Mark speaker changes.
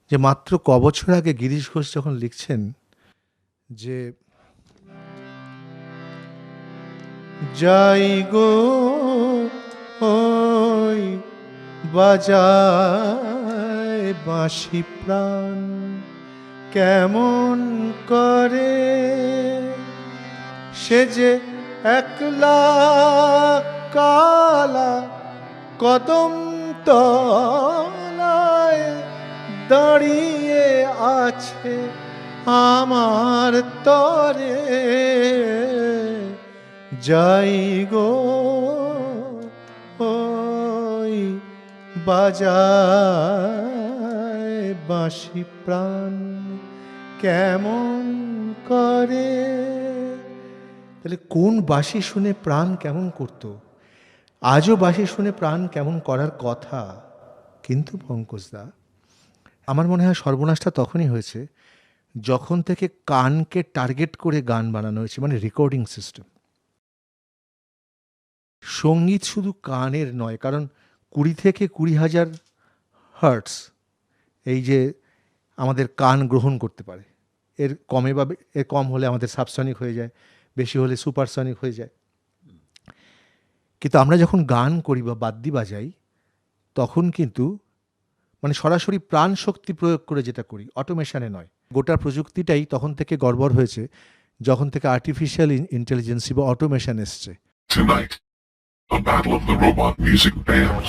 Speaker 1: যে মাত্র ক বছর আগে গিরিশ ঘোষ যখন লিখছেন যে যাই গো ওই বাজায় বাঁশি প্রাণ কেমন করে সে যে একলা কালা কদম তলায় দাঁড়িয়ে আছে আমার তরে যাই গো ওই বাজায় বাঁশি প্রাণ কেমন করে। তাহলে কোন বাঁশি শুনে প্রাণ কেমন করত? আজও বাঁশি শুনে প্রাণ কেমন করার কথা। কিন্তু পঙ্কজদা, আমার মনে হয় সর্বনাশটা তখনই হয়েছে যখন থেকে কানকে টার্গেট করে গান বানানো হয়েছে, মানে রেকর্ডিং সিস্টেম। সঙ্গীত শুধু কানের নয়, কারণ 20 থেকে 20,000 হার্টস এই যে আমাদের কান গ্রহণ করতে পারে, এর কমে বা এর কম হলে আমাদের সাবসনিক হয়ে যায়, বেশি হলে সুপারসনিক হয়ে যায়। কিন্তু আমরা যখন গান করি বা বাদ্যি বাজাই তখন কিন্তু মানে সরাসরি প্রাণ শক্তি প্রয়োগ করে যেটা করি, অটোমেশনে নয়। গোটা প্রযুক্তিটাই তখন থেকে গড়বড় হয়েছে যখন থেকে আর্টিফিশিয়াল ইন্টেলিজেন্সি বা অটোমেশন এসছে।
Speaker 2: Tonight, a battle of the robot music bands.